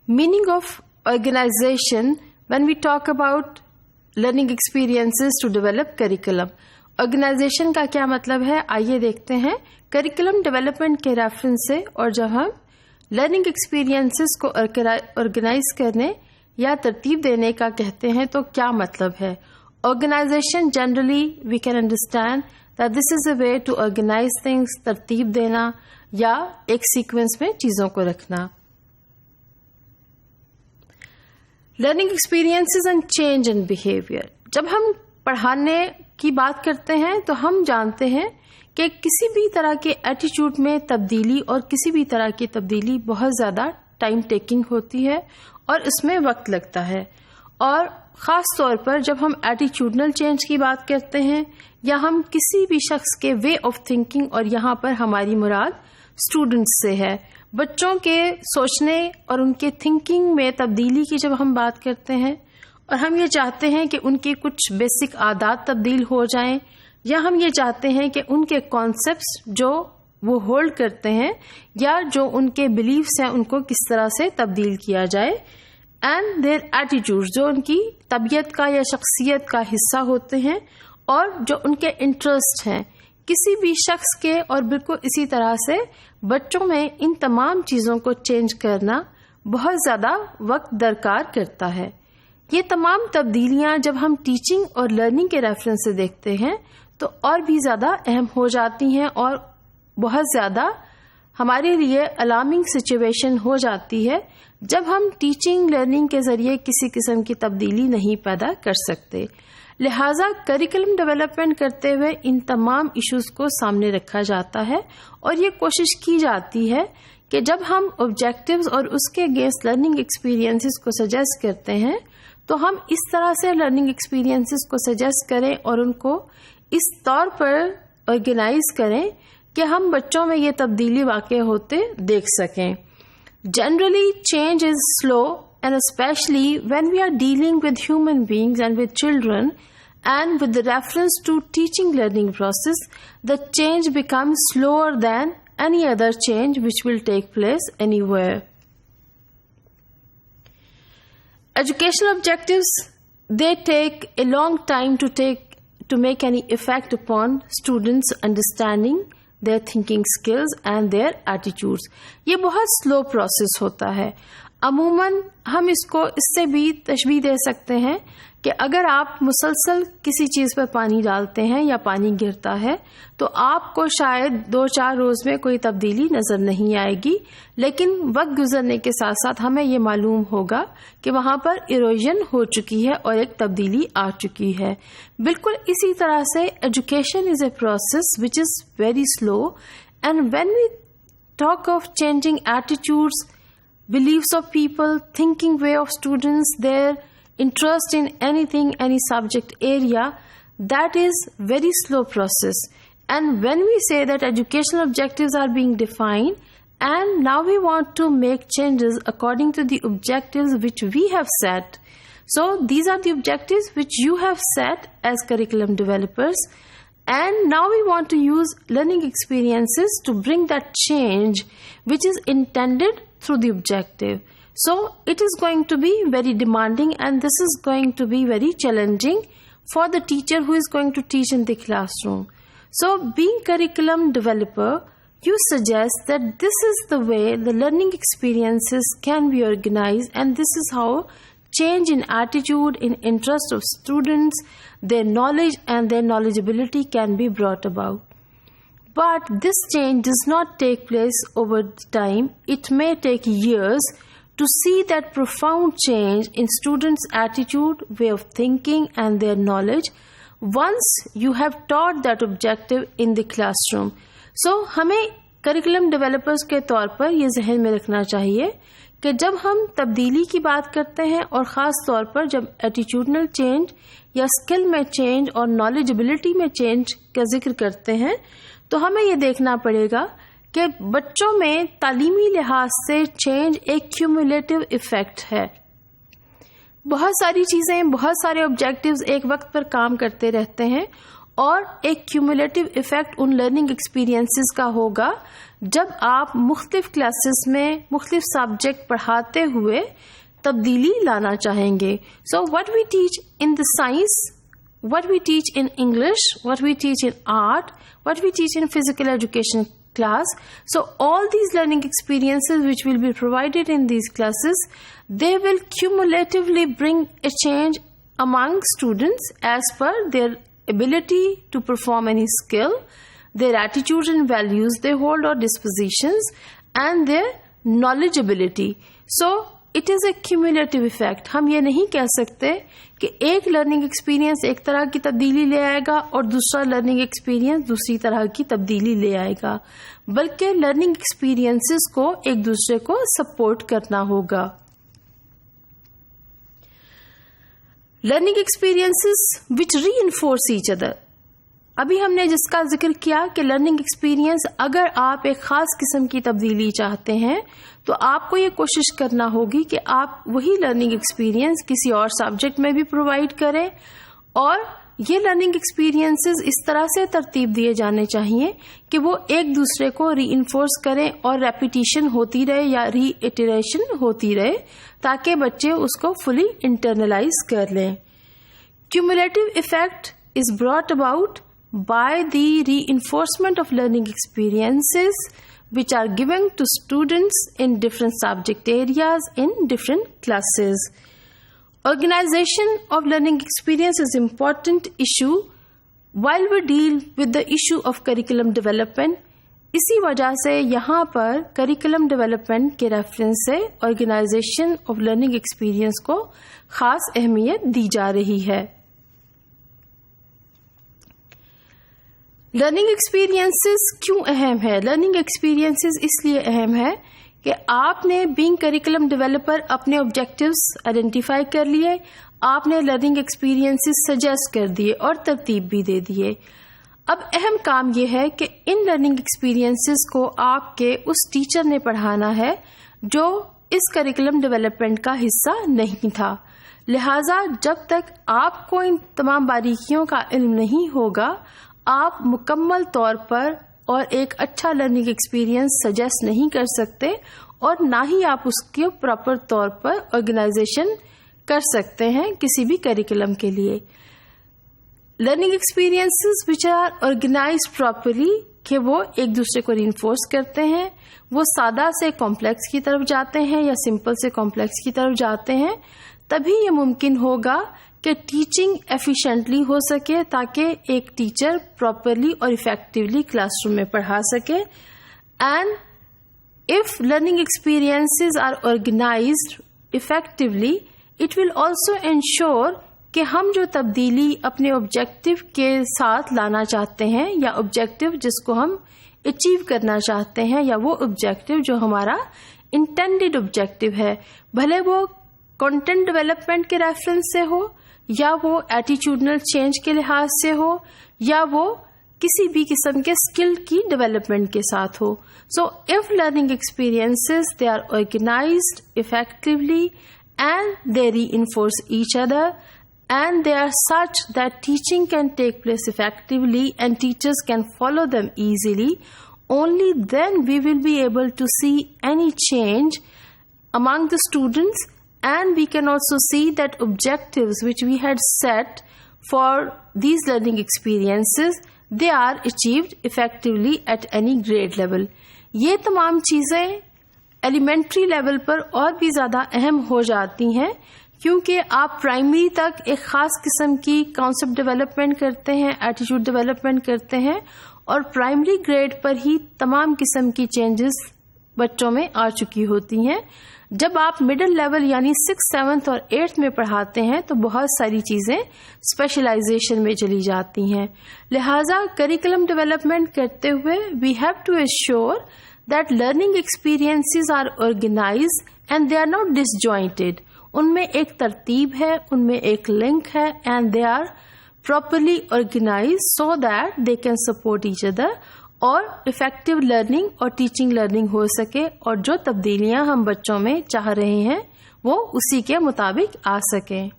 Meaning of organization when we talk about learning experiences to develop curriculum. Organization کا کیا مطلب ہے آئیے دیکھتے ہیں. کریکولم ڈیولپمنٹ کے ریفرنس سے اور جب ہم لرننگ ایکسپیرینسز کو آرگنائز کرنے یا ترتیب دینے کا کہتے ہیں تو کیا مطلب ہے. Organisation generally we can understand that this is a way to organise things, ترتیب دینا یا ایک سیکوینس میں چیزوں کو رکھنا. Learning experiences and change in behaviour. جب ہم پڑھانے کی بات کرتے ہیں تو ہم جانتے ہیں کہ کسی بھی طرح کے ایٹیچیوڈ میں تبدیلی اور کسی بھی طرح کی تبدیلی بہت زیادہ ٹائم ٹیکنگ ہوتی ہے اور اس میں وقت لگتا ہے. اور خاص طور پر جب ہم ایٹیچیوڈنل چینج کی بات کرتے ہیں یا ہم کسی بھی شخص کے وے آف تھنکنگ, اور یہاں پر ہماری مراد اسٹوڈنٹس سے ہے, بچوں کے سوچنے اور ان کے تھنکنگ میں تبدیلی کی جب ہم بات کرتے ہیں اور ہم یہ چاہتے ہیں کہ ان کی کچھ بیسک عادات تبدیل ہو جائیں یا ہم یہ چاہتے ہیں کہ ان کے کانسیپٹس جو وہ ہولڈ کرتے ہیں یا جو ان کے بلیفس ہیں ان کو کس طرح سے تبدیل کیا جائے, اینڈ دیر ایٹیٹیوڈ جو ان کی طبیعت کا یا شخصیت کا حصہ ہوتے ہیں اور جو ان کے انٹرسٹ ہیں کسی بھی شخص کے, اور بالکل اسی طرح سے بچوں میں ان تمام چیزوں کو چینج کرنا بہت زیادہ وقت درکار کرتا ہے. یہ تمام تبدیلیاں جب ہم ٹیچنگ اور لرننگ کے ریفرنس سے دیکھتے ہیں تو اور بھی زیادہ اہم ہو جاتی ہیں اور بہت زیادہ ہمارے لیے الارمنگ سچویشن ہو جاتی ہے جب ہم ٹیچنگ لرننگ کے ذریعے کسی قسم کی تبدیلی نہیں پیدا کر سکتے. لہٰذا کریکولم ڈیولپمنٹ کرتے ہوئے ان تمام ایشوز کو سامنے رکھا جاتا ہے اور یہ کوشش کی جاتی ہے کہ جب ہم آبجیکٹیوز اور اس کے اگینسٹ لرننگ ایکسپیرینسز کو سجیسٹ کرتے ہیں تو ہم اس طرح سے لرننگ ایکسپیرینسز کو سجیسٹ کریں اور ان کو اس طور پر آرگنائز کریں کہ ہم بچوں میں یہ تبدیلی واقع ہوتے دیکھ سکیں. Generally change is slow and especially when we are dealing with human beings and with children, and with the reference to teaching learning process, the change becomes slower than any other change which will take place anywhere. Educational objectives, they take a long time to make any effect upon students' understanding, their thinking skills and their attitudes. یہ بہت slow process ہوتا ہے. عموماً ہم اس کو اس سے بھی تشبیہ دے سکتے ہیں کہ اگر آپ مسلسل کسی چیز پر پانی ڈالتے ہیں یا پانی گرتا ہے تو آپ کو شاید 2-4 روز میں کوئی تبدیلی نظر نہیں آئے گی, لیکن وقت گزرنے کے ساتھ ساتھ ہمیں یہ معلوم ہوگا کہ وہاں پر ایروژن ہو چکی ہے اور ایک تبدیلی آ چکی ہے. بالکل اسی طرح سے education is a process which is very slow, and when we talk of changing attitudes, beliefs of people, thinking way of students, their interest in anything, any subject area, that is very slow process. And when we say that educational objectives are being defined and now we want to make changes according to the objectives which we have set. So these are the objectives which you have set as curriculum developers, and now we want to use learning experiences to bring that change which is intended through the objective. So it is going to be very demanding and this is going to be very challenging for the teacher who is going to teach in the classroom. So being curriculum developer, you suggest that this is the way the learning experiences can be organized, and this is how change in attitude, in interest of students, their knowledge and their knowledgeability can be brought about. But this change does not take place over time. It may take years to see that profound change in students' attitude, way of thinking and their knowledge once you have taught that objective in the classroom. So ہمیں curriculum developers کے طور پر یہ ذہن میں رکھنا چاہیے کہ جب ہم تبدیلی کی بات کرتے ہیں اور خاص طور پر جب ایٹیٹیوڈنل چینج یا اسکل میں چینج اور نالجبلٹی میں چینج کا ذکر کرتے ہیں تو ہمیں یہ دیکھنا پڑے گا کہ بچوں میں تعلیمی لحاظ سے چینج ایک کیومولیٹو ایفیکٹ ہے. بہت ساری چیزیں, بہت سارے آبجیکٹیوز ایک وقت پر کام کرتے رہتے ہیں اور ایک کیومولیٹو ایفیکٹ ان لرننگ ایکسپیرینسز کا ہوگا جب آپ مختلف کلاسز میں مختلف سبجیکٹ پڑھاتے ہوئے تبدیلی لانا چاہیں گے. سو what we teach in the science, what we teach in English, what we teach in art, what we teach in physical education class, so all these learning experiences which will be provided in these classes, they will cumulatively bring a change among students as per their ability to perform any skill, their attitudes and values they hold or dispositions, and their knowledgeability. So it is a cumulative effect. ہم یہ نہیں کہہ سکتے کہ ایک learning experience ایک طرح کی تبدیلی لے آئے گا اور دوسرا لرننگ ایکسپیرینس دوسری طرح کی تبدیلی لے آئے گا، بلکہ لرننگ ایکسپیرینسز کو ایک دوسرے کو سپورٹ کرنا ہوگا. لرننگ ایکسپیرینسز وچ ری انفورس ایچ ادر. ابھی ہم نے جس کا ذکر کیا کہ لرننگ ایکسپیرینس اگر آپ ایک خاص قسم کی تبدیلی چاہتے ہیں تو آپ کو یہ کوشش کرنا ہوگی کہ آپ وہی لرننگ ایکسپیرینس کسی اور سبجیکٹ میں بھی پرووائڈ کریں، اور یہ لرننگ ایکسپیرینسز اس طرح سے ترتیب دیے جانے چاہیے کہ وہ ایک دوسرے کو ری انفورس کریں اور ریپیٹیشن ہوتی رہے یا ری ایٹریشن ہوتی رہے تاکہ بچے اس کو فلی انٹرنلائز کر لیں. Cumulative effect is brought about by the reinforcement of learning experiences which are given to students in different subject areas in different classes. Organization of learning experience is an important issue while we deal with the issue of curriculum development. اسی وجہ سے یہاں پر curriculum development کے reference سے organization of learning experience کو خاص اہمیت دی جا رہی ہے. لرننگ ایکسپیرینسز کیوں اہم ہے؟ لرننگ ایکسپیرینسز اس لیے اہم ہے کہ آپ نے بینگ کریکولم ڈیولپر اپنے آبجیکٹیوز آئیڈینٹیفائی کر لیے، آپ نے لرننگ ایکسپیرینسز سجیسٹ کر دیے اور ترتیب بھی دے دیے. اب اہم کام یہ ہے کہ ان لرننگ ایکسپیرینسز کو آپ کے اس ٹیچر نے پڑھانا ہے جو اس کریکولم ڈیولپمنٹ کا حصہ نہیں تھا. لہذا جب تک آپ کو ان تمام باریکیوں کا علم نہیں ہوگا آپ مکمل طور پر اور ایک اچھا لرننگ ایکسپیرینس سجیسٹ نہیں کر سکتے اور نہ ہی آپ اس کے پراپر طور پر آرگنائزیشن کر سکتے ہیں کسی بھی کریکولم کے لیے. Learning experiences which are organised properly کہ وہ ایک دوسرے کو رینفورس کرتے ہیں، وہ سادہ سے کمپلیکس کی طرف جاتے ہیں یا سمپل سے کمپلیکس کی طرف جاتے ہیں، تبھی یہ ممکن ہوگا کہ ٹیچنگ ایفیشینٹلی ہو سکے تاکہ ایک ٹیچر پراپرلی اور افیکٹولی کلاس روم میں پڑھا سکے. And if learning experiences are organised effectively it will also ensure کہ ہم جو تبدیلی اپنے آبجیکٹو کے ساتھ لانا چاہتے ہیں یا آبجیکٹو جس کو ہم اچیو کرنا چاہتے ہیں یا وہ آبجیکٹو جو ہمارا انٹینڈیڈ آبجیکٹو ہے، بھلے وہ کنٹینٹ ڈیولپمنٹ کے ریفرنس سے ہو یا وہ ایٹیچیوڈنل چینج کے لحاظ سے ہو یا وہ کسی بھی قسم کے اسکل کی ڈیولپمنٹ کے ساتھ ہو. So of learning experiences they are organised effectively and they reinforce each other and they are such that teaching can take place effectively and teachers can follow them easily, only then we will be able to see any change among the students, and we can also see that objectives which we had set for these learning experiences, they are achieved effectively at any grade level. یہ تمام چیزیں elementary level پر اور بھی زیادہ اہم ہو جاتی ہیں کیونکہ آپ پرائمری تک ایک خاص قسم کی کانسیپٹ ڈیولپمنٹ کرتے ہیں، ایٹیٹیوڈ ڈیولپمنٹ کرتے ہیں، اور پرائمری گریڈ پر ہی تمام قسم کی چینجز بچوں میں آ چکی ہوتی ہیں. جب آپ مڈل لیول یعنی 6th 7th اور 8th میں پڑھاتے ہیں تو بہت ساری چیزیں اسپیشلائزیشن میں چلی جاتی ہیں. لہذا کریکولم ڈیولپمنٹ کرتے ہوئے we have to ensure that learning experiences are organised and they are not disjointed. ان میں ایک ترتیب ہے، ان میں ایک لنک ہے، and they are properly organise so that they can support each other اور افیکٹو لرننگ اور ٹیچنگ لرننگ ہو سکے اور جو تبدیلیاں ہم بچوں میں چاہ رہے ہیں وہ اسی کے مطابق آ سکیں.